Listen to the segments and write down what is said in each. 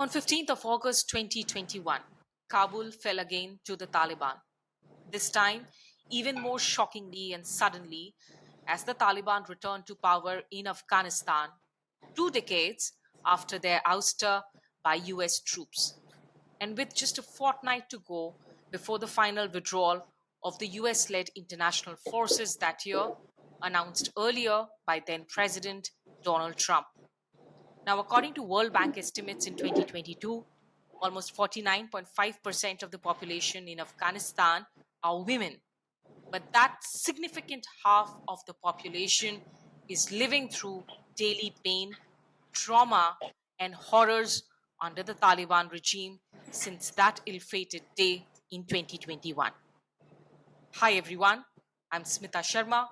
On 15th of August 2021, Kabul fell again to the Taliban. This time, even more shockingly and suddenly, as the Taliban returned to power in Afghanistan 2 decades after their ouster by US troops. And with just a fortnight to go before the final withdrawal of the US led international forces that year, announced earlier by then President Donald Trump. Now, according to World Bank estimates in 2022, almost 49.5% of the population in Afghanistan are women. But that significant half of the population is living through daily pain, trauma, and horrors under the Taliban regime since that ill fated day in 2021. Hi, everyone. I'm Smita Sharma,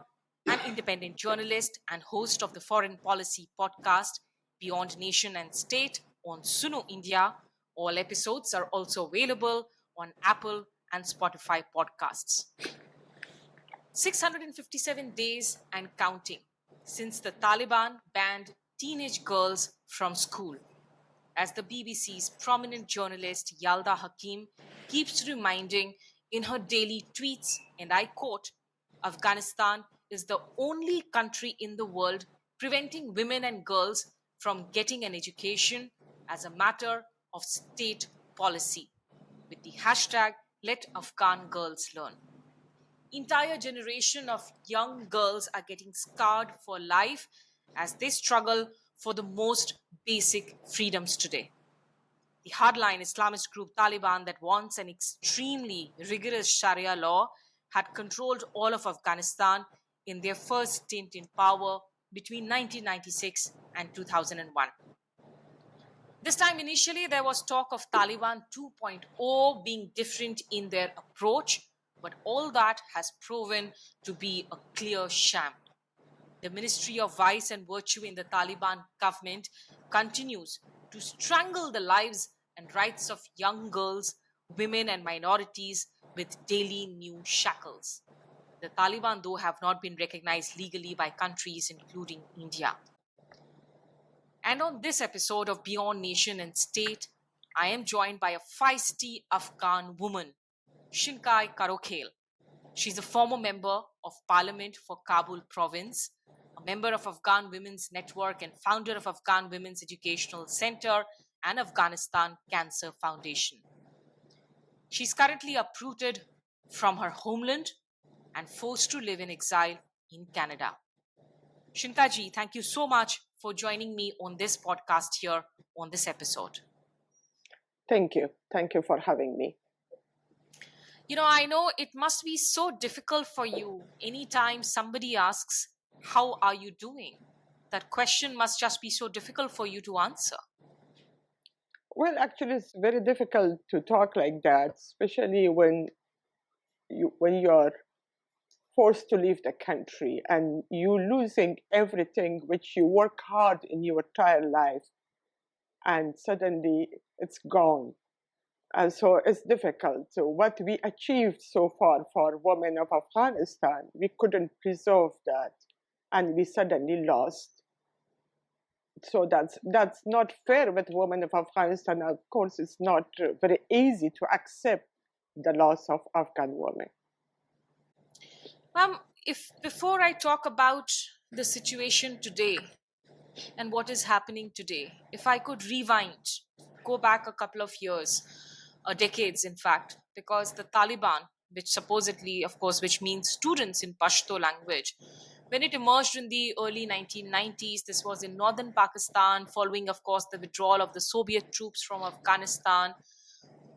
an independent journalist and host of the foreign policy podcast Beyond Nation and State on Suno India. All episodes are also available on Apple and Spotify podcasts. 657 days and counting since the Taliban banned teenage girls from school. As the BBC's prominent journalist Yalda Hakim keeps reminding in her daily tweets, and I quote, Afghanistan is the only country in the world preventing women and girls from getting an education as a matter of state policy, with the hashtag Let Afghan Girls Learn. Entire generation of young girls are getting scarred for life as they struggle for the most basic freedoms today. The hardline Islamist group Taliban that wants an extremely rigorous Sharia law had controlled all of Afghanistan in their first stint in power between 1996 and 2001. This time, initially, there was talk of Taliban 2.0 being different in their approach, but all that has proven to be a clear sham. The Ministry of Vice and Virtue in the Taliban government continues to strangle the lives and rights of young girls, women, and minorities with daily new shackles. The Taliban, though, have not been recognized legally by countries including India. And on this episode of Beyond Nation and State, I am joined by a feisty Afghan woman, Shinkai Karokhail. She's a former member of Parliament for Kabul Province, a member of Afghan Women's Network and founder of Afghan Women's Educational Center and Afghanistan Cancer Foundation. She's currently uprooted from her homeland and forced to live in exile in Canada. Shinkaji, thank you so much for joining me on this podcast here on this episode. Thank you. Thank you for having me. I know it must be so difficult for you anytime somebody asks, how are you doing? That question must just be so difficult for you to answer. Well, actually, it's very difficult to talk like that, especially when you're forced to leave the country and you losing everything which you work hard in your entire life, and suddenly it's gone. And so it's difficult. So what we achieved so far for women of Afghanistan, we couldn't preserve that, and we suddenly lost. So that's not fair with women of Afghanistan. Of course, it's not very easy to accept the loss of Afghan women. If before I talk about the situation today and what is happening today, if I could rewind, go back a couple of years, decades in fact, because the Taliban, which supposedly, of course, which means students in Pashto language, when it emerged in the early 1990s, this was in northern Pakistan, following, of course, the withdrawal of the Soviet troops from Afghanistan.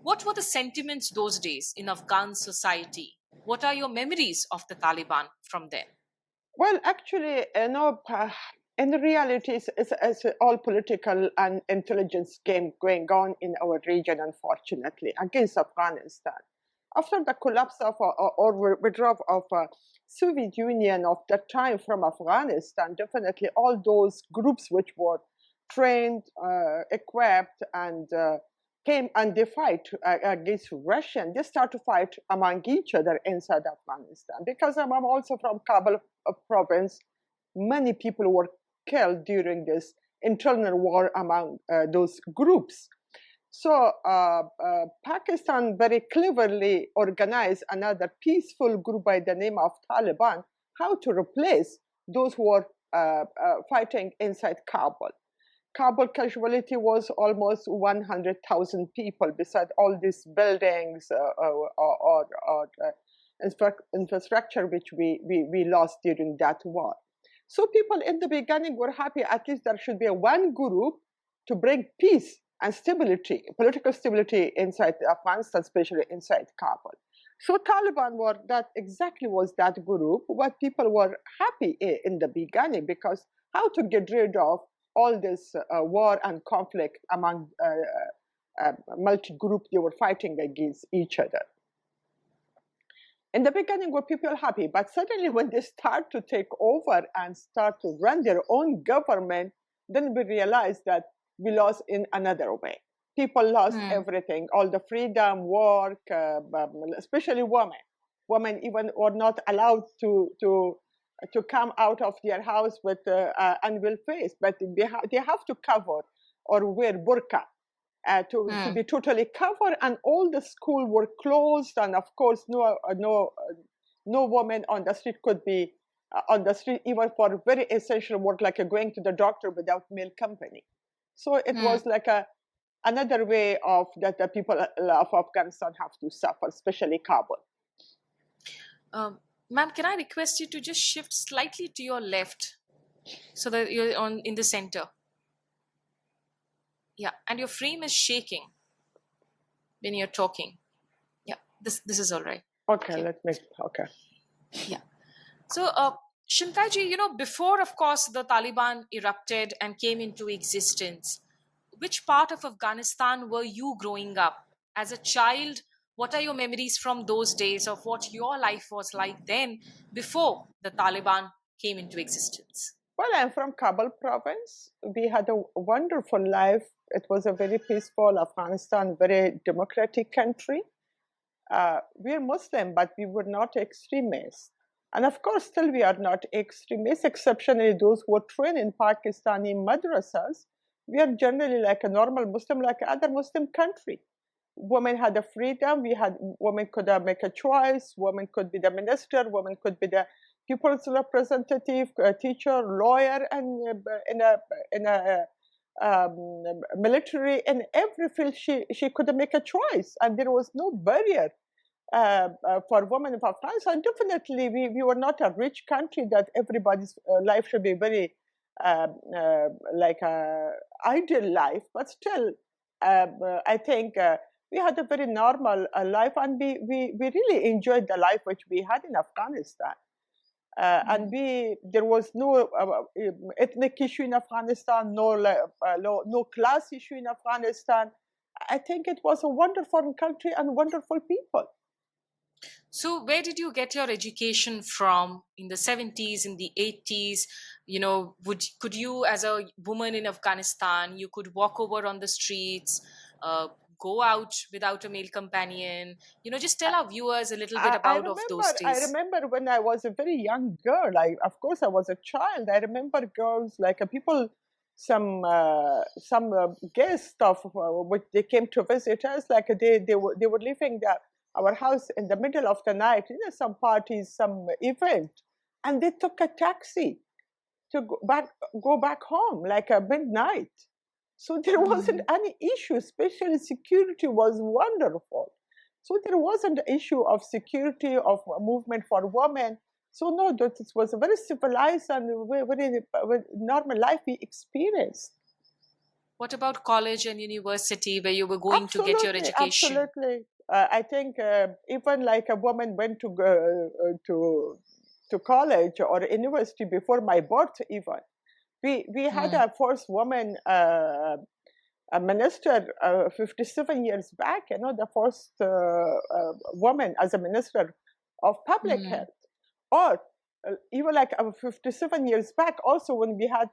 What were the sentiments those days in Afghan society? What are your memories of the Taliban from then? Well, actually, in reality, it's all political and intelligence game going on in our region, unfortunately, against Afghanistan. After the collapse of or withdrawal of Soviet Union of that time from Afghanistan, definitely all those groups which were trained, equipped, and came and they fight against Russia. And they start to fight among each other inside Afghanistan. Because I'm also from Kabul Province, many people were killed during this internal war among those groups. So Pakistan very cleverly organized another peaceful group by the name of Taliban, how to replace those who were fighting inside Kabul. Kabul casualty was almost 100,000 people, beside all these buildings or infrastructure which we lost during that war. So people in the beginning were happy, at least there should be one group to bring peace and stability, political stability inside Afghanistan, especially inside Kabul. So Taliban were that exactly was that group. What people were happy in the beginning, because how to get rid of all this war and conflict among multi-group, they were fighting against each other. In the beginning, were people happy, but suddenly when they start to take over and start to run their own government, then we realize that we lost in another way. People lost everything, all the freedom, work, especially women. Women even were not allowed to come out of their house with unveiled face, but they have to cover or wear burqa to be totally covered, and all the schools were closed, and of course no woman on the street could be on the street even for very essential work like going to the doctor without male company. So it was like another way of that the people of Afghanistan have to suffer, especially Kabul. Ma'am, can I request you to just shift slightly to your left so that you're in the center? Yeah, and your frame is shaking when you're talking. Yeah, this is all right. Okay, let me. Okay. Yeah. So, Shinkai ji, before, of course, the Taliban erupted and came into existence, which part of Afghanistan were you growing up? As a child, what are your memories from those days of what your life was like then, before the Taliban came into existence? Well, I'm from Kabul Province. We had a wonderful life. It was a very peaceful Afghanistan, very democratic country. We're Muslim, but we were not extremists. And of course, still we are not extremists, exceptionally those who were trained in Pakistani madrasas. We are generally like a normal Muslim, like other Muslim country. Women had a freedom. Women could make a choice. Women could be the minister. Women could be the people's representative, teacher, lawyer, and in a military. In every field, she could make a choice, and there was no barrier for women of Afghanistan. Definitely, we were not a rich country that everybody's life should be very like a ideal life, but still, I think we had a very normal life, and we really enjoyed the life which we had in Afghanistan. And there was no ethnic issue in Afghanistan, no class issue in Afghanistan. I think it was a wonderful country and wonderful people. So, where did you get your education from in the 70s, in the 80s? Could you, as a woman in Afghanistan, you could walk over on the streets, go out without a male companion? Just tell our viewers a little bit about of those days. I remember when I was a very young girl. Of course, I was a child. I remember girls like people, some guests of which they came to visit us. Like they were leaving our house in the middle of the night, some parties, some event, and they took a taxi to go back home like a midnight. So there wasn't any issue, especially security was wonderful. So there wasn't an issue of security, of movement for women. So no, it was a very civilized and very normal life we experienced. What about college and university where you were going to get your education? Absolutely. I think even like a woman went to go to college or university before my birth even. We had a first woman a minister 57 years back, the first woman as a minister of public health. Or even like 57 years back, also when we had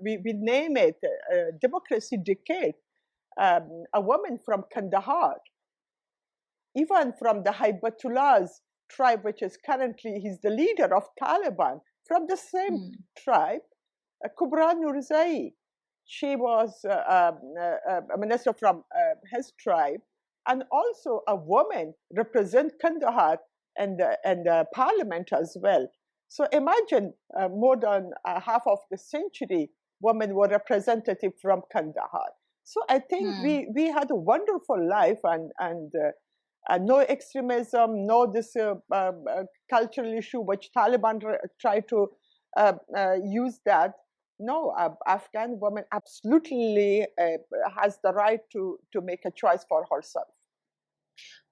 we name it Democracy Decade, a woman from Kandahar, even from the Haibatullah's tribe, which is currently he's the leader of Taliban, from the same tribe, Kubra Nurzai. She was a minister from his tribe, and also a woman represent Kandahar and the parliament as well. So imagine more than half of the century, women were representative from Kandahar. So I think Hmm. we had a wonderful life, and no extremism, no this cultural issue which Taliban try to use that. No, Afghan woman absolutely has the right to make a choice for herself.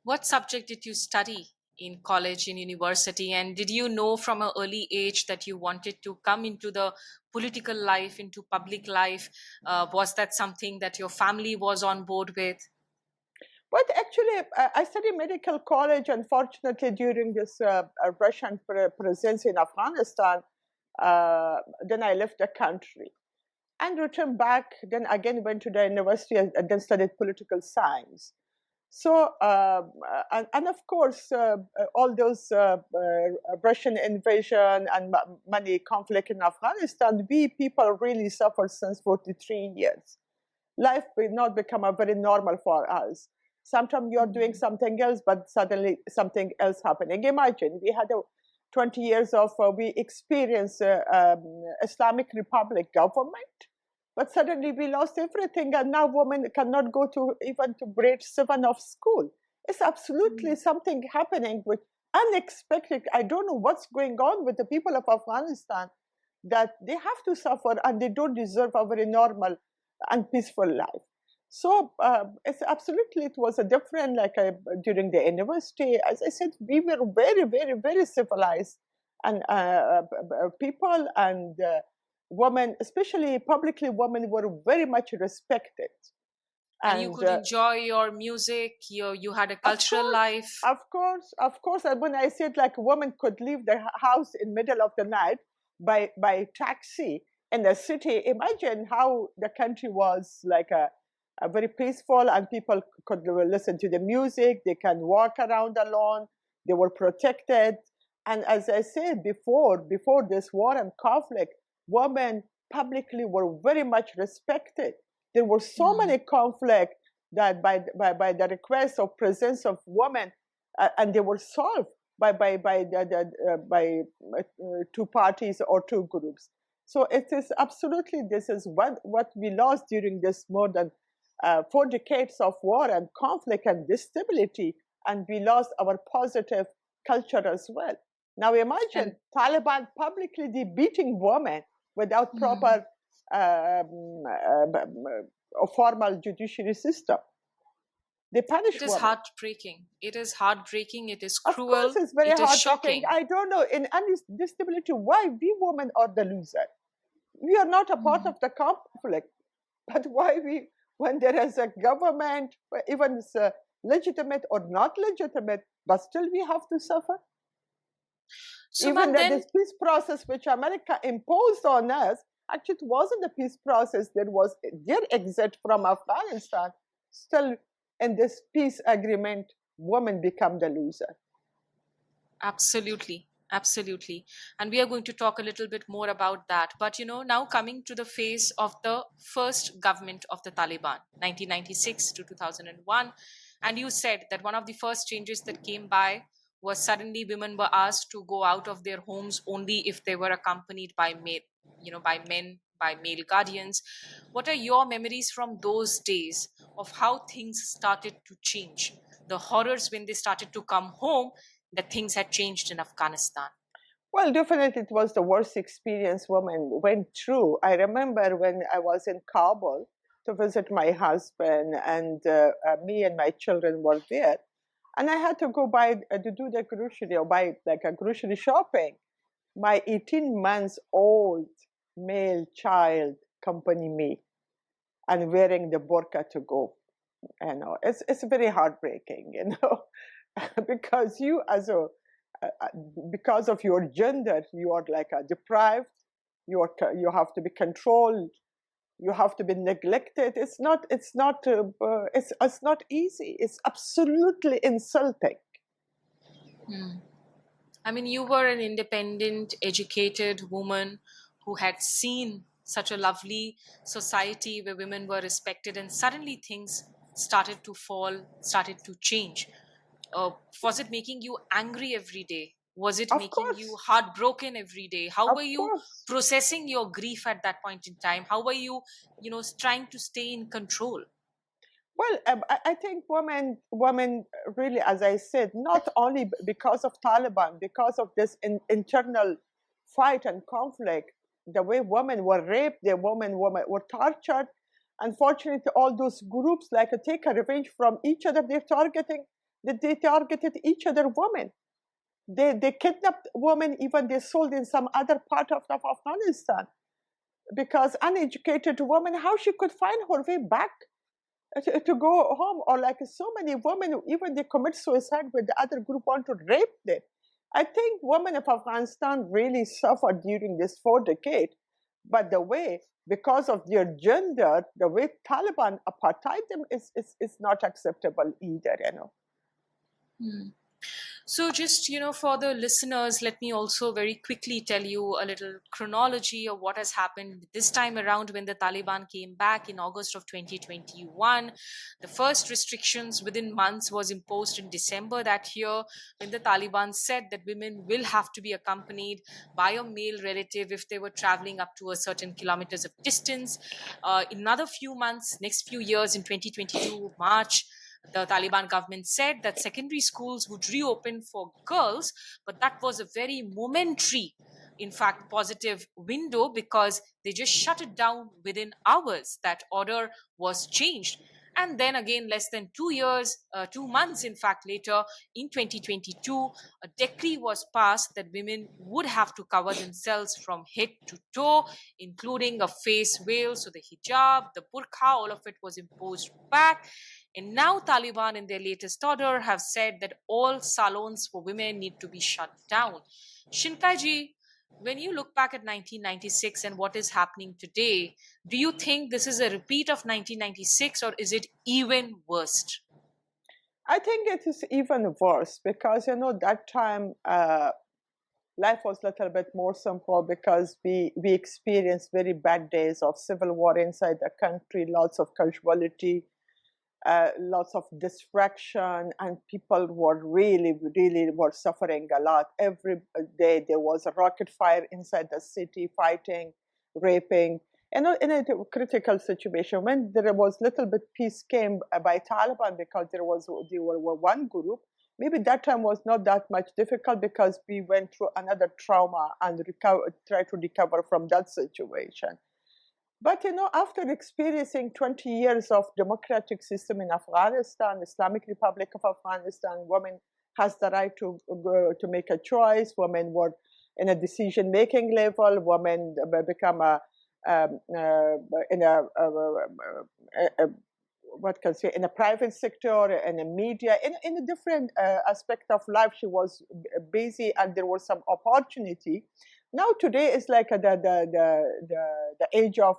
What subject did you study in college, in university? And did you know from an early age that you wanted to come into the political life, into public life? Was that something that your family was on board with? But actually, I studied medical college. Unfortunately, during this Russian presence in Afghanistan, then I left the country and returned back. Then again went to the university and then studied political science. So, and of course, all those Russian invasion and many conflict in Afghanistan, we people really suffered since 43 years. Life will not become a very normal for us. Sometimes you're doing Hmm. something else, but suddenly something else happening. Imagine we had a 20 years of we experienced Islamic Republic government, but suddenly we lost everything, and now women cannot go to even to grade 7 of school. It's absolutely Hmm. something happening which unexpected. I don't know what's going on with the people of Afghanistan, that they have to suffer and they don't deserve a very normal and peaceful life. So it's absolutely, it was a different, like during the university, as I said, we were very, very, very civilized and people and women, especially publicly, women were very much respected. And you And could enjoy your music, you had a of cultural course, life. of course, of course. And when I said like a woman could leave the house in middle of the night by taxi in the city, imagine how the country was like a very peaceful, and people could listen to the music. They can walk around alone. They were protected. And as I said before this war and conflict, women publicly were very much respected. There were so Hmm. many conflicts that by the request of presence of women, and they were solved by two parties or two groups. So it is absolutely, this is what we lost during this more than 4 decades of war and conflict and instability, and we lost our positive culture as well. Now imagine And Taliban publicly beating women without hmm, proper formal judiciary system. They it punish is women. heartbreaking. It is heartbreaking. It is Of course, cruel. it's very It is heartbreaking. shocking. I don't know in any disability why we women are the loser. We are not a part Hmm. of the conflict, but why we, when there is a government, even it's legitimate or not legitimate, but still we have to suffer. Even Suman, that then this peace process which America imposed on us, actually it wasn't a peace process. There was their exit from Afghanistan. Still, in this peace agreement, women become the loser. absolutely, absolutely. And we are going to talk a little bit more about that. But now coming to the phase of the first government of the Taliban, 1996 to 2001. And you said that one of the first changes that came by was suddenly women were asked to go out of their homes only if they were accompanied by by men, by male guardians. What are your memories from those days of how things started to change? The horrors when they started to come home, that things had changed in Afghanistan. Well, definitely it was the worst experience women went through. I remember when I was in Kabul to visit my husband, and me and my children were there. And I had to go buy to do the grocery or buy like a grocery shopping. My 18 months old male child accompanied me and wearing the burqa to go. It's very heartbreaking, because you as a uh, because of your gender, you are like deprived. You have to be controlled. You have to be neglected. It's not easy. It's absolutely insulting. Hmm. I mean, you were an independent, educated woman who had seen such a lovely society where women were respected, and suddenly things started to fall, started to change. uh, was it making you angry every day? Was it Of making you course, heartbroken every day? How of were you course. processing your grief at that point in time? How were you, trying to stay in control? Well, I think women really, as I said, not only because of Taliban, because of this internal fight and conflict, the way women were raped, the women were tortured. Unfortunately, all those groups like take a revenge from each other. They targeted each other women. They kidnapped women, even they sold in some other part of Afghanistan because uneducated woman, how she could find her way back to go home, or like so many women, even they commit suicide when the other group want to rape them. I think women of Afghanistan really suffered during this 4 decade, but the way, because of their gender, the way Taliban apartheid them is not acceptable either, you know. Hmm. So, just for the listeners, let me also very quickly tell you a little chronology of what has happened this time around when the Taliban came back in August of 2021. The first restrictions within months was imposed in December that year when the Taliban said that women will have to be accompanied by a male relative if they were traveling up to a certain kilometers of distance. In another few months, next few years in 2022 March, the Taliban government said that secondary schools would reopen for girls, but that was a very momentary, in fact, positive window because they just shut it down within hours. That order was changed. And then again, less than 2 years, 2 months, in fact, later in 2022, a decree was passed that women would have to cover themselves from head to toe, including a face veil. So the hijab, the burqa, all of it was imposed back. And now Taliban in their latest order have said that all salons for women need to be shut down. Shinkaiji, when you look back at 1996 and what is happening today, do you think this is a repeat of 1996 or is it even worse? I think it is even worse because, you know, that time life was a little bit more simple because we experienced very bad days of civil war inside the country, lots of casualty, lots of distraction, and people were really were suffering a lot. Every day there was a rocket fire inside the city, fighting, raping. And in a critical situation, when there was little bit peace came by Taliban because they were one group. Maybe that time was not that much difficult because we went through another trauma and try to recover from that situation. But you know, after experiencing 20 years of democratic system in Afghanistan, Islamic Republic of Afghanistan, women has the right to make a choice. Women were in a decision-making level. Women become in a what can I say, in a private sector, in a media, in a different aspect of life. She was busy, and there was some opportunity. Now today is like the age of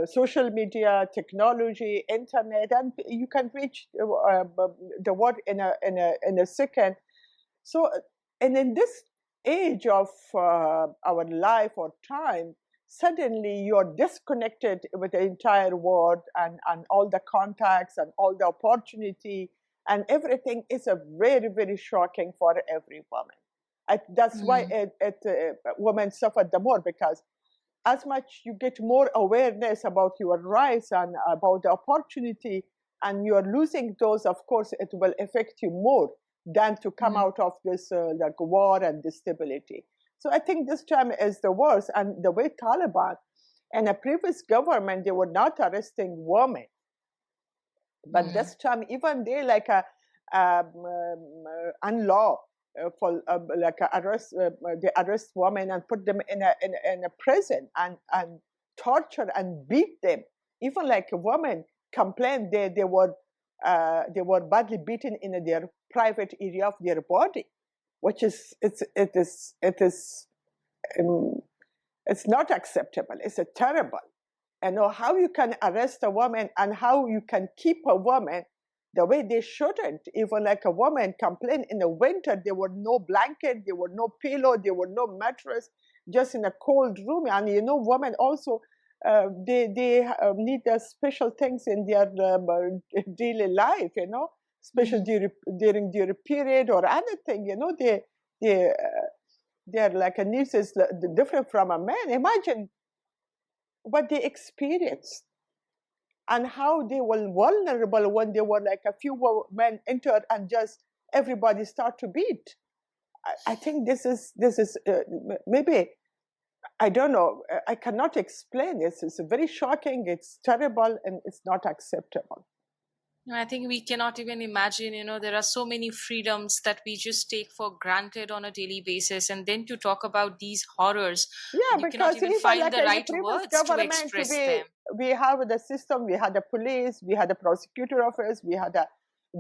social media, technology, internet, and you can reach the world in a second. So, and in this age of our life or time, suddenly you're disconnected with the entire world and all the contacts and all the opportunity and everything is a very shocking for every woman. That's why women suffer the more because as much you get more awareness about your rights and about the opportunity and you're losing those, of course it will affect you more than to come out of this like war and instability. So I think this time is the worst. And the way Taliban and a previous government, they were not arresting women, but this time even they like a unlaw for like arrest they arrest women and put them in a prison and torture and beat them. Even like women complained they were badly beaten in their private area of their body, which is um, it's not acceptable. It's a terrible. And know how you can arrest a woman and how you can keep a woman the way they shouldn't. Even like a woman complained in the winter, there were no blanket, there were no pillow, there were no mattress. just in a cold room. And women also, they need special things in their daily life, especially during their period or anything. They they're like a needs is different from a man. Imagine what they experienced and how they were vulnerable when they were like a few men entered and just everybody start to beat. I think this is maybe, I don't know, I cannot explain this. It's very shocking, it's terrible, and it's not acceptable. I think we cannot even imagine, there are so many freedoms that we just take for granted on a daily basis. And then to talk about these horrors, Yeah, you cannot because even even find like the in the right previous words to government, express them. we have the system, we had the police, we had the prosecutor office, we had a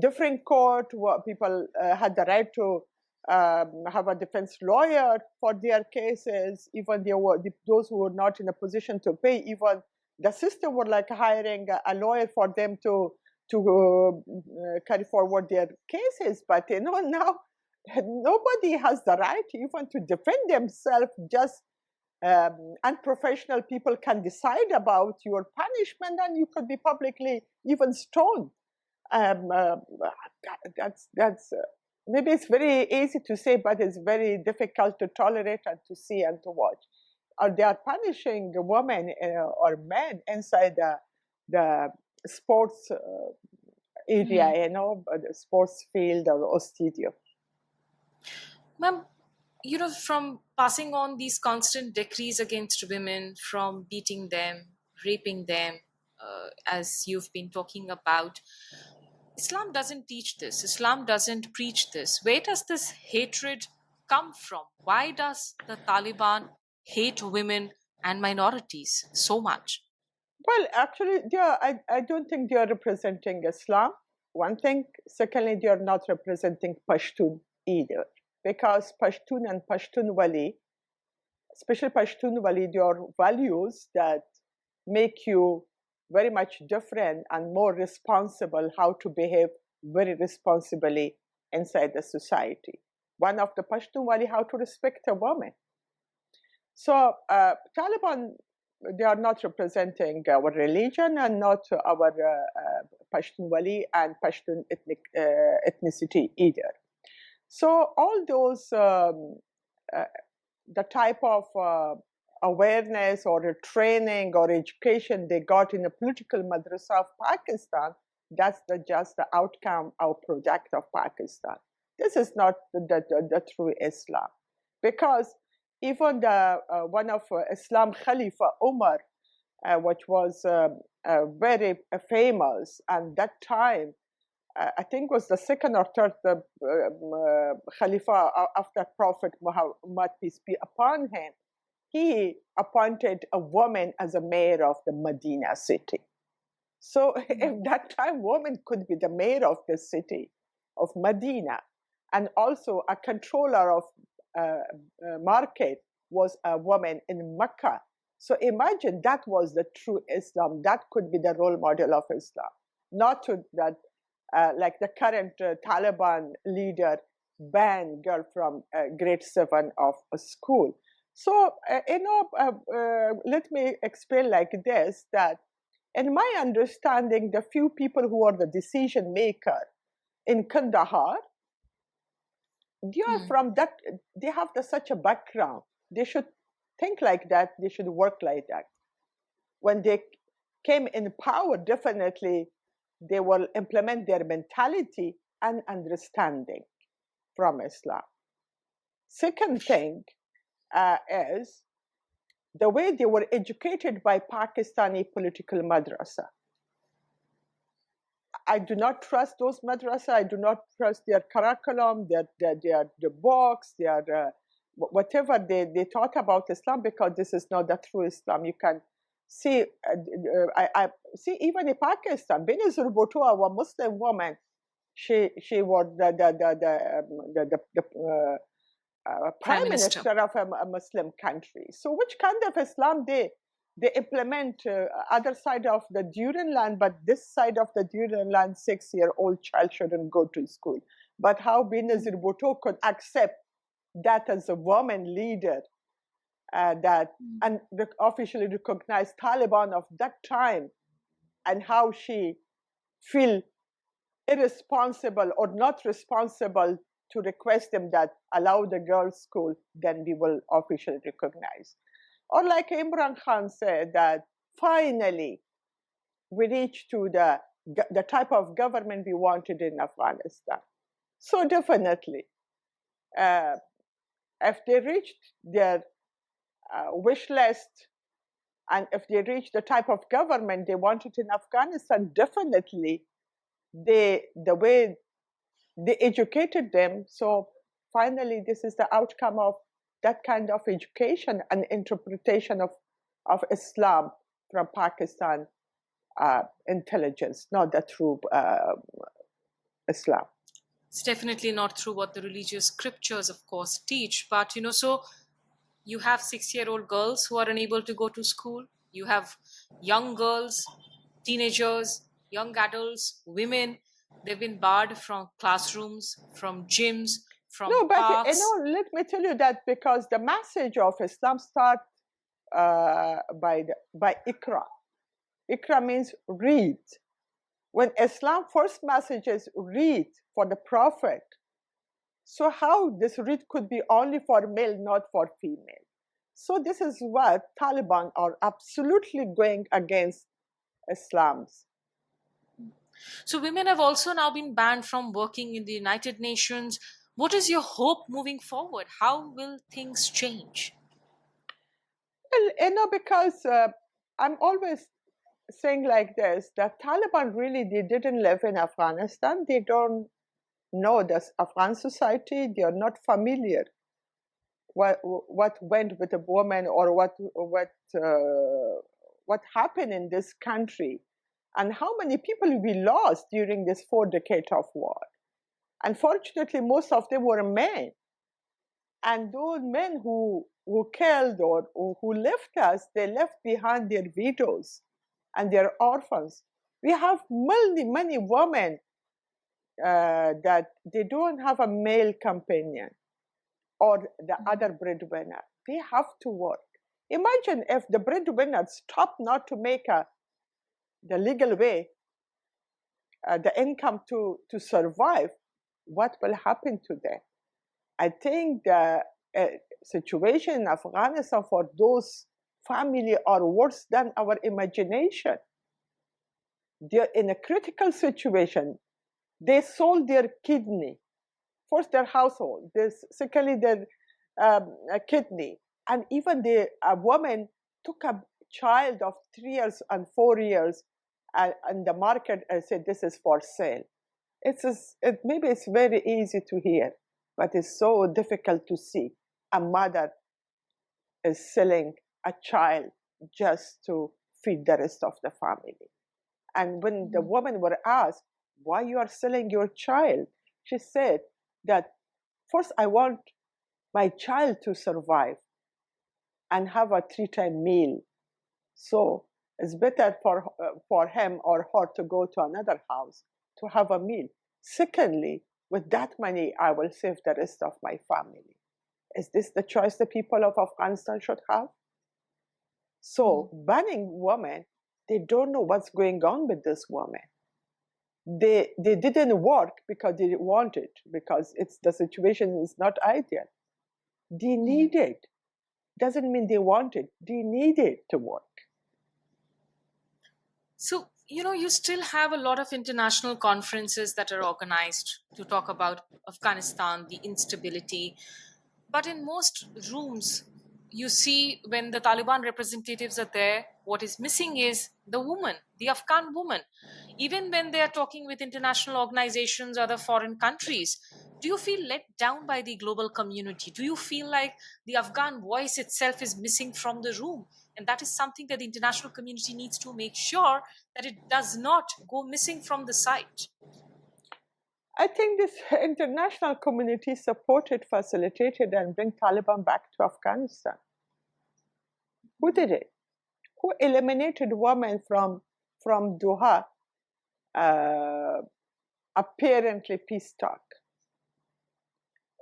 different court where people had the right to have a defense lawyer for their cases. Even those who were not in a position to pay, even the system were like hiring a lawyer for them to carry forward their cases. But now nobody has the right even to defend themselves. Just unprofessional people can decide about your punishment, and you could be publicly even stoned. Um, uh, that's maybe it's very easy to say, but it's very difficult to tolerate and to see and to watch. Or they are punishing women or men inside the sports area, the sports field or stadium. Ma'am, from passing on these constant decrees against women, from beating them, raping them, as you've been talking about, Islam doesn't teach this. Islam doesn't preach this. Where does this hatred come from? Why does the Taliban hate women and minorities so much? Well, actually, I don't think they are representing Islam. One thing. Secondly, they are not representing Pashtun either. Because Pashtun and Pashtunwali, especially Pashtunwali, they are values that make you very much different and more responsible, how to behave very responsibly inside the society. One of the Pashtunwali, how to respect a woman. So Taliban, they are not representing our religion and not our Pashtunwali and Pashtun ethnicity either. So all those, the type of awareness or training or education they got in the political madrasa of Pakistan, that's just the outcome or product of Pakistan. This is not the true Islam. Because even the one of Islam Khalifa Umar, which was very famous, and that time I think was the second or third Khalifa after Prophet Muhammad, peace be upon him, he appointed a woman as a mayor of the Medina city. So if that time woman could be the mayor of the city of Medina, and also a controller of market was a woman in Mecca. So imagine that was the true Islam. That could be the role model of Islam. Not to that, like the current Taliban leader ban girl from grade 7 of a school. So, let me explain like this, that in my understanding, the few people who are the decision maker in Kandahar, they are from that, they have such a background. They should think like that, they should work like that. When they came in power, definitely they will implement their mentality and understanding from Islam. Second thing is the way they were educated by Pakistani political madrasa. I do not trust those madrasa. I do not trust their curriculum, their books, their whatever they taught about Islam, because this is not the true Islam. You can see, I see even in Pakistan, Benazir Bhutto, a Muslim woman, she was the prime minister of a Muslim country. So which kind of Islam they implement other side of the Duran land, but this side of the Duran land, 6-year-old child shouldn't go to school. But how Benazir Bhutto could accept that as a woman leader that and officially recognized Taliban of that time, and how she feel irresponsible or not responsible to request them that allow the girls' school, then we will officially recognize. Or like Imran Khan said, that finally we reached to the type of government we wanted in Afghanistan. So definitely, if they reached their wish list, and if they reached the type of government they wanted in Afghanistan, definitely the way they educated them. So finally, this is the outcome of that kind of education and interpretation of Islam from Pakistan intelligence, not the true Islam. It's definitely not through what the religious scriptures, of course, teach. But, so you have 6-year-old girls who are unable to go to school. You have young girls, teenagers, young adults, women. They've been barred from classrooms, from gyms, from No, but parks. let me tell you that because the message of Islam starts by Iqra. Iqra means read. When Islam first message is read for the Prophet, so how this read could be only for male, not for female? So this is what Taliban are absolutely going against Islam's. So women have also now been banned from working in the United Nations. What is your hope moving forward? How will things change? Well, because I'm always saying like this, that Taliban really, they didn't live in Afghanistan. They don't know the Afghan society. They are not familiar what went with a woman, or what happened in this country, and how many people we lost during this 4 decades of war. Unfortunately, most of them were men, and those men who killed or who left us, they left behind their widows and their orphans. We have many women that they don't have a male companion or the other breadwinner. They have to work. Imagine if the breadwinner stopped not to make the legal way the income to survive, what will happen to them? I think the situation in Afghanistan for those families are worse than our imagination. They're in a critical situation. They sold their kidney, first their household, secondly their kidney, and even a woman took a child of 3 years and 4 years, and the market said this is for sale. Maybe it's very easy to hear, but it's so difficult to see. A mother is selling a child just to feed the rest of the family. And when the woman were asked why you are selling your child, she said that first I want my child to survive and have a 3-time meal. So it's better for him or her to go to another house to have a meal. Secondly, with that money, I will save the rest of my family. Is this the choice the people of Afghanistan should have? So banning women, they don't know what's going on with this woman. They didn't work because they wanted, because the situation is not ideal. They need it. Doesn't mean they want it. They need it to work. So, you still have a lot of international conferences that are organized to talk about Afghanistan, the instability. But in most rooms, you see when the Taliban representatives are there, what is missing is the woman, the Afghan woman. Even when they are talking with international organizations, other foreign countries, do you feel let down by the global community? Do you feel like the Afghan voice itself is missing from the room? And that is something that the international community needs to make sure that it does not go missing from the site. I think this international community supported, facilitated, and bring Taliban back to Afghanistan. Who did it? Who eliminated women from Doha, apparently peace talk?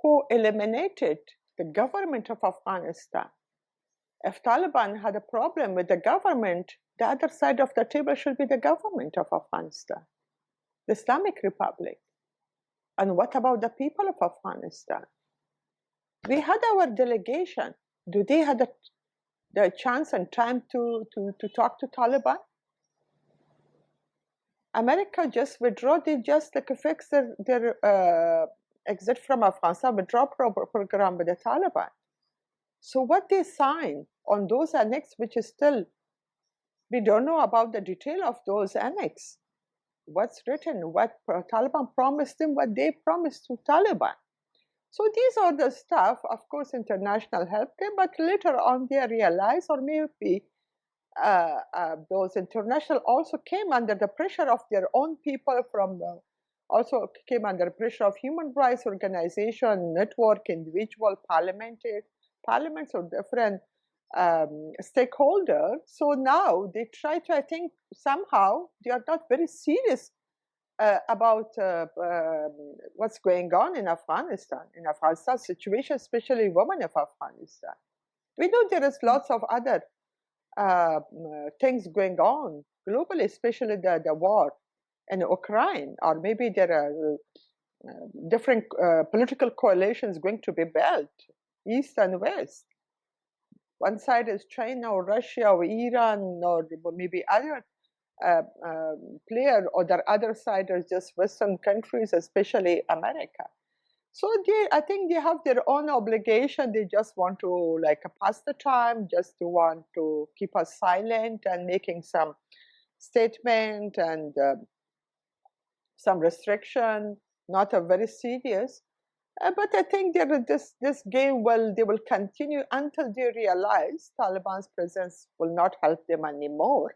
Who eliminated the government of Afghanistan? If Taliban had a problem with the government, the other side of the table should be the government of Afghanistan, the Islamic Republic. And what about the people of Afghanistan? We had our delegation. Do they have the chance and time to talk to Taliban? America just withdraw. They just like fix their exit from Afghanistan withdrawal program with the Taliban. So what they sign on those annex, which is still, we don't know about the detail of those annex. What's written, what Taliban promised them, what they promised to Taliban. So these are the stuff, of course, international help them, but later on they realize, or maybe those international also came under the pressure of their own people also came under pressure of human rights organization, network, individual parliaments or different stakeholders. So now they try to, I think, somehow they are not very serious about what's going on in Afghanistan situation, especially women of Afghanistan. We know there is lots of other things going on globally, especially the war in Ukraine, or maybe there are different political coalitions going to be built, East and West. One side is China or Russia or Iran or maybe other player, or the other side is just Western countries, especially America. So I think they have their own obligation. They just want to pass the time, just to want to keep us silent and making some statement and some restriction, not a very serious. But I think this game they will continue until they realize Taliban's presence will not help them anymore.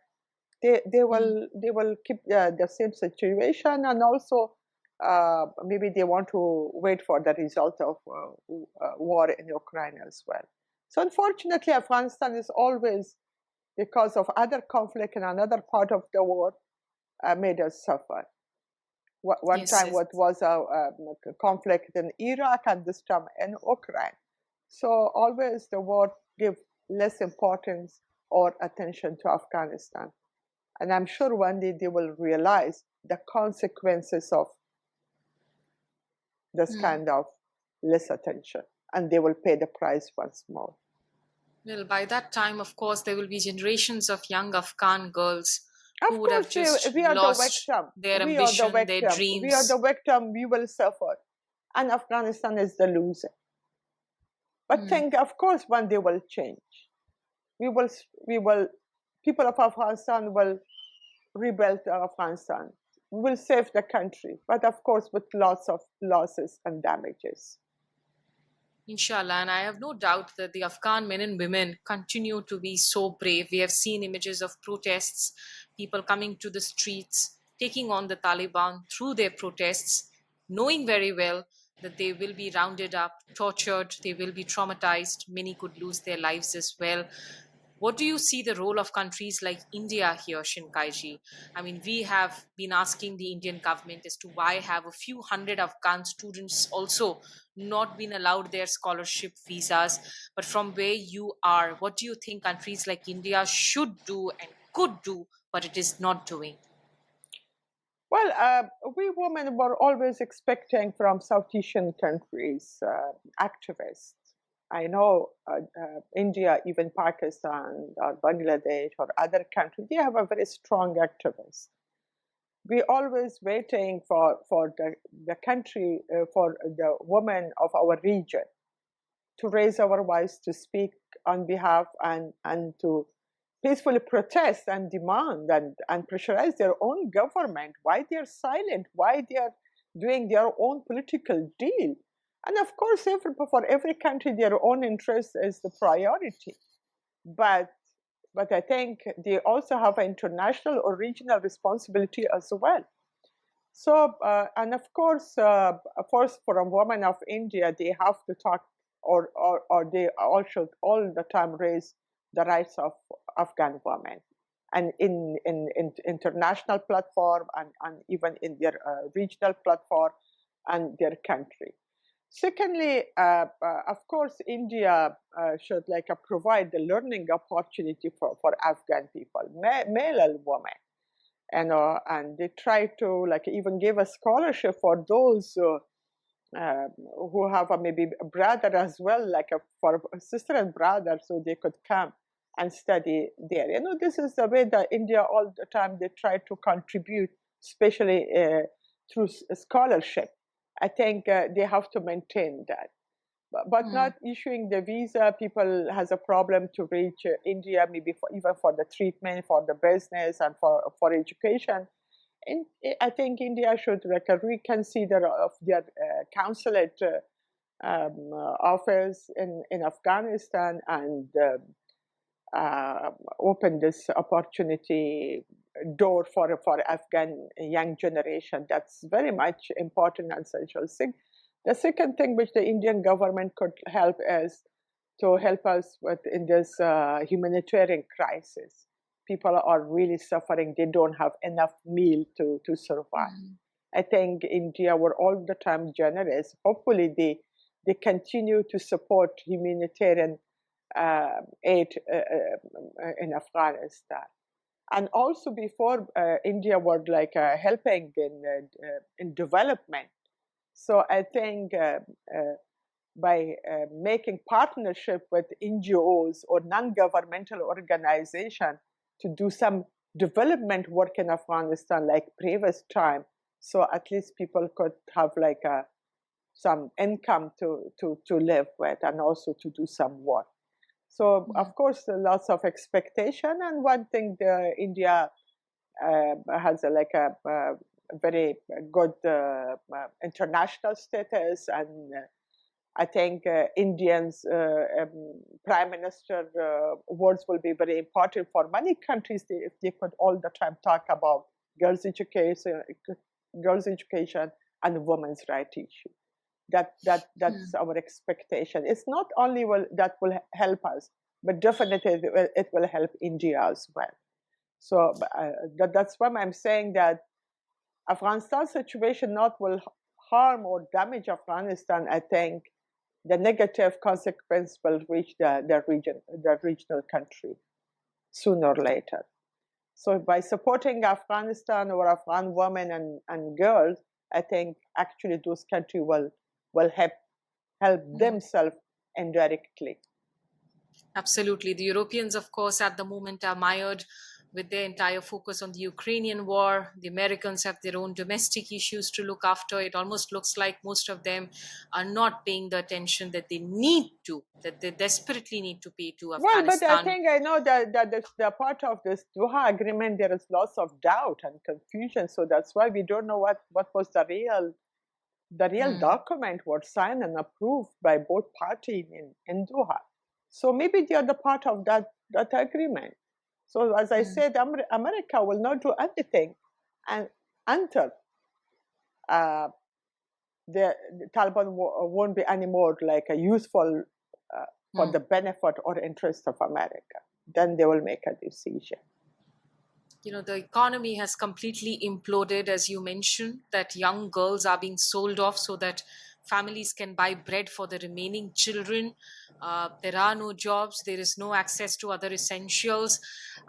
They will keep the same situation, and also maybe they want to wait for the result of war in Ukraine as well. So unfortunately, Afghanistan is always, because of other conflict in another part of the world, made us suffer. One time, what was a conflict in Iraq, and this time in Ukraine. So always the war give less importance or attention to Afghanistan. And I'm sure one day they will realize the consequences of this kind of less attention, and they will pay the price once more. Well, by that time, of course, there will be generations of young Afghan girls who would have just we are lost the victim. their We are the ambition, their victim. dreams. We are the victim. We will suffer, and Afghanistan is the loser. But think, of course, one day will change. We will. People of Afghanistan will rebuild Afghanistan. We will save the country, but of course with lots of losses and damages. Inshallah, and I have no doubt that the Afghan men and women continue to be so brave. We have seen images of protests, people coming to the streets, taking on the Taliban through their protests, knowing very well that they will be rounded up, tortured, they will be traumatized, many could lose their lives as well. What do you see the role of countries like India here, Shinkaiji? I mean, we have been asking the Indian government as to why have a few hundred Afghan students also not been allowed their scholarship visas. But from where you are, what do you think countries like India should do and could do, but it is not doing? Well, we women were always expecting from South Asian countries activists. I know India, even Pakistan or Bangladesh or other countries, they have a very strong activist. We always waiting for the country, for the women of our region to raise our voice, to speak on behalf and to peacefully protest and demand and pressurize their own government. Why they're silent? Why they're doing their own political deal? And of course, for every country, their own interest is the priority. But I think they also have an international or regional responsibility as well. So, and of course, for a woman of India, they have to talk, or they all should all the time raise the rights of Afghan women, and in international platform and even in their regional platform and their country. Secondly, of course, India should provide the learning opportunity for Afghan people, male and women, and they try to even give a scholarship for those who have maybe a brother as well, for a sister and brother, so they could come and study there. This is the way that India all the time they try to contribute, especially through scholarship. I think they have to maintain that, but not issuing the visa. People has a problem to reach India, maybe even for the treatment, for the business, and for education. And I think India should reconsider of their consulate office in Afghanistan and open this opportunity door for Afghan young generation. That's very much important and essential thing. The second thing which the Indian government could help is to help us with in this humanitarian crisis. People are really suffering. They don't have enough meal to survive. I think India were all the time generous. Hopefully they continue to support humanitarian aid in Afghanistan. And also before India were helping in development. So I think by making partnership with NGOs or non-governmental organization to do some development work in Afghanistan like previous time, so at least people could have some income to live with and also to do some work. So of course lots of expectation, and one thing India has a very good international status, and I think Indians prime minister words will be very important for many countries if they could all the time talk about girls' education and women's rights issue. That's our expectation. It's not only that will help us, but definitely it will help India as well. So that's why I'm saying that Afghanistan's situation not will harm or damage Afghanistan. I think the negative consequence will reach the regional country sooner or later. So by supporting Afghanistan or Afghan women and girls, I think actually those countries will help themselves indirectly. Absolutely. The Europeans, of course, at the moment are mired with their entire focus on the Ukrainian war. The Americans have their own domestic issues to look after. It almost looks like most of them are not paying the attention that they need to, that they desperately need to pay to Well, but I Afghanistan. think I know that the part of this Doha agreement, there is lots of doubt and confusion. So that's why we don't know what was the real document was signed and approved by both parties in Doha. So maybe they are the part of that agreement. So as I said, America will not do anything until the Taliban won't be anymore useful for the benefit or interest of America. Then they will make a decision. The economy has completely imploded, as you mentioned, that young girls are being sold off so that families can buy bread for the remaining children. There are no jobs. There is no access to other essentials.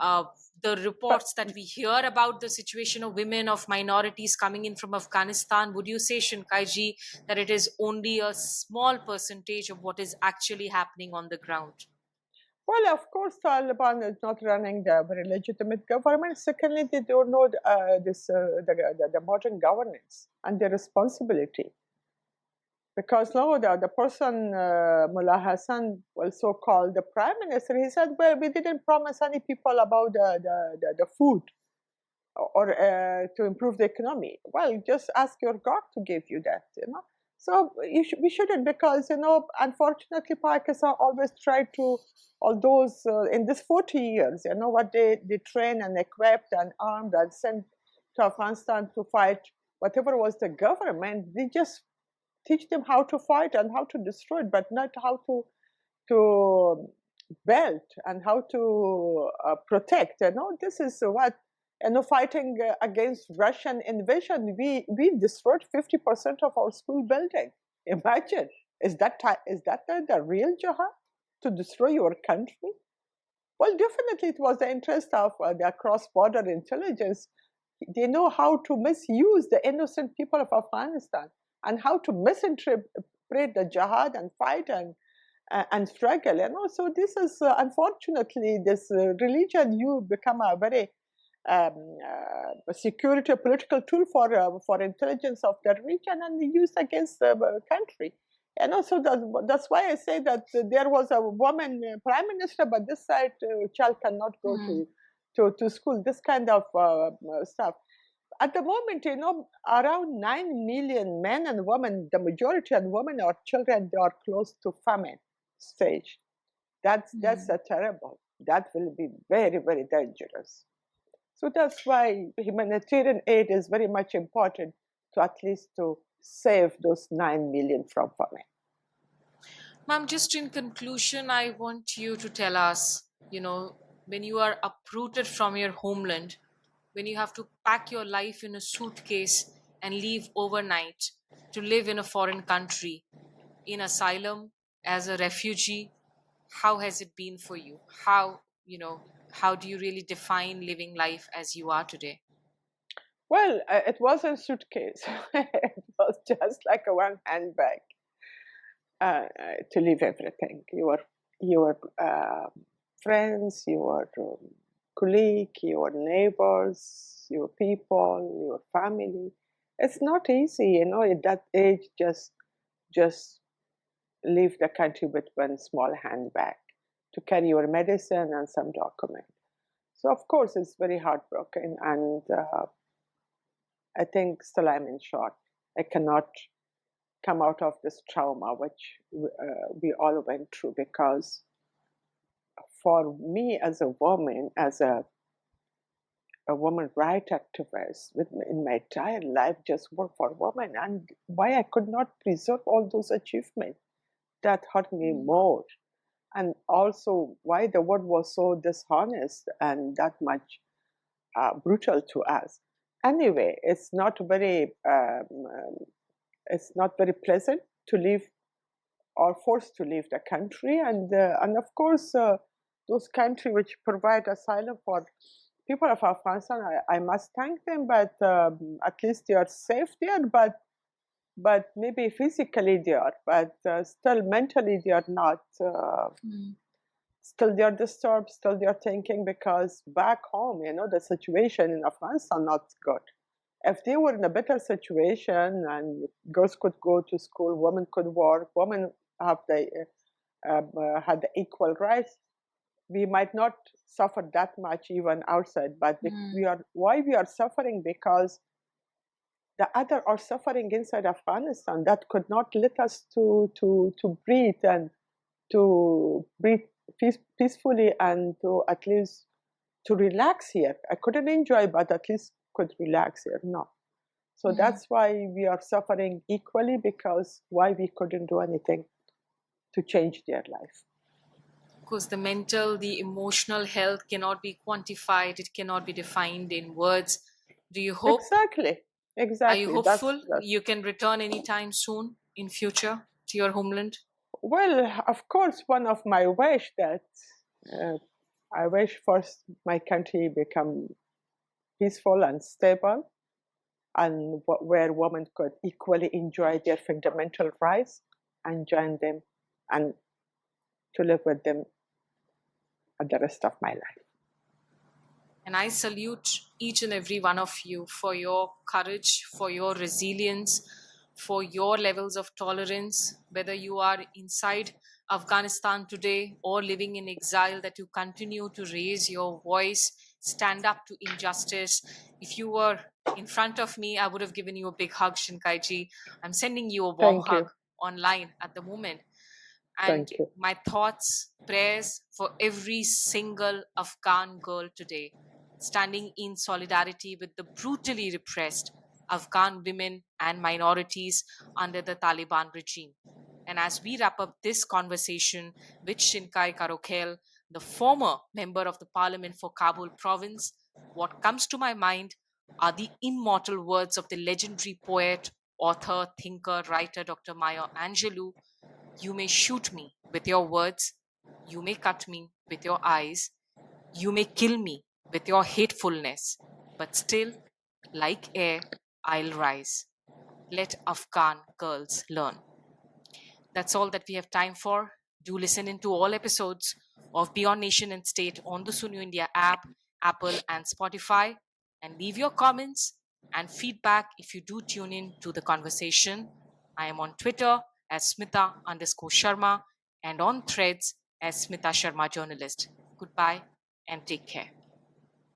The reports that we hear about the situation of women, of minorities coming in from Afghanistan, would you say, Shinkai, that it is only a small percentage of what is actually happening on the ground? Well, of course, Taliban is not running the very legitimate government. Secondly, they don't know the modern governance and their responsibility. Because no, the person, Mullah Hassan, also called the prime minister, he said, well, we didn't promise any people about the food or to improve the economy. Well, just ask your God to give you that, So we shouldn't, because, unfortunately, Pakistan always tried to, all those, in this 40 years, what they trained and equipped and armed and sent to Afghanistan to fight whatever was the government, they just teach them how to fight and how to destroy it, but not how to build and how to protect. This is what, fighting against Russian invasion, we destroyed 50% of our school building Imagine, is that the real jihad to destroy your country? Well, definitely, it was the interest of the cross-border intelligence. They know how to misuse the innocent people of Afghanistan and how to misinterpret the jihad and fight and struggle. And also, this is unfortunately this religion. You become a very security political tool for intelligence of the region and used against the country. And also that's why I say that there was a woman prime minister, but this side child cannot go Mm. to school. This kind of stuff. At the moment, around 9 million men and women, the majority of women or children, they are close to famine stage. That's Mm. a terrible. That will be very, very dangerous. So that's why humanitarian aid is very much important to at least to save those 9 million from famine. Ma'am, just in conclusion, I want you to tell us, when you are uprooted from your homeland, when you have to pack your life in a suitcase and leave overnight to live in a foreign country, in asylum, as a refugee, how has it been for you? How do you really define living life as you are today? Well, it was a suitcase. It was just like a one handbag to leave everything. Your friends, your colleague, your neighbors, your people, your family. It's not easy, at that age. Just leave the country with one small handbag to carry your medicine and some document. So of course it's very heartbroken, and I think still I'm in shock. I cannot come out of this trauma which we all went through, because for me as a woman, as a woman right activist, in my entire life just work for women, and why I could not preserve all those achievements, that hurt me more. And also why the world was so dishonest and that much brutal to us. Anyway, it's not very pleasant to leave or forced to leave the country, and of course those countries which provide asylum for people of Afghanistan, I must thank them, but at least they are safe there. But maybe physically they are, but still mentally they are not. Mm. Still they are disturbed, still they are thinking, because back home, the situation in Afghanistan not good. If they were in a better situation and girls could go to school, women could work, women have had the equal rights, we might not suffer that much even outside. But Mm. we are why we are suffering, because the other are suffering inside Afghanistan, that could not let us to breathe and to breathe peacefully and to at least to relax here. I couldn't enjoy, but at least could relax here. No. So Mm. that's why we are suffering equally, because why we couldn't do anything to change their life. Because the mental, the emotional health cannot be quantified, it cannot be defined in words. Do you hope? Exactly. Are you Exactly. hopeful That's you can return anytime soon in future to your homeland? well, of course, one of my wish that uh, I wish first my country become peaceful and stable, and where women could equally enjoy their fundamental rights and join them and to live with them the rest of my life. And I salute each and every one of you for your courage, for your resilience, for your levels of tolerance, whether you are inside Afghanistan today or living in exile, that you continue to raise your voice, stand up to injustice. If you were in front of me, I would have given you a big hug, Shinkaiji. I'm sending you a warm Thank hug you. online at the moment. And Thank you. my thoughts, prayers for every single Afghan girl today, standing in solidarity with the brutally repressed Afghan women and minorities under the Taliban regime. And as we wrap up this conversation with Shinkai Karokhail, the former member of the parliament for Kabul Province, what comes to my mind are the immortal words of the legendary poet author, thinker, writer Dr. Maya Angelou, you may shoot me with your words, you may cut me with your eyes, you may kill me with your hatefulness, but still, like air, I'll rise. Let Afghan girls learn. That's all that we have time for. Do listen into all episodes of Beyond Nation and State on the Sunu India app, Apple, and Spotify. And leave your comments and feedback if you do tune in to the conversation. I am on Twitter as Smita_Sharma and on Threads as Smita Sharma Journalist. Goodbye and take care.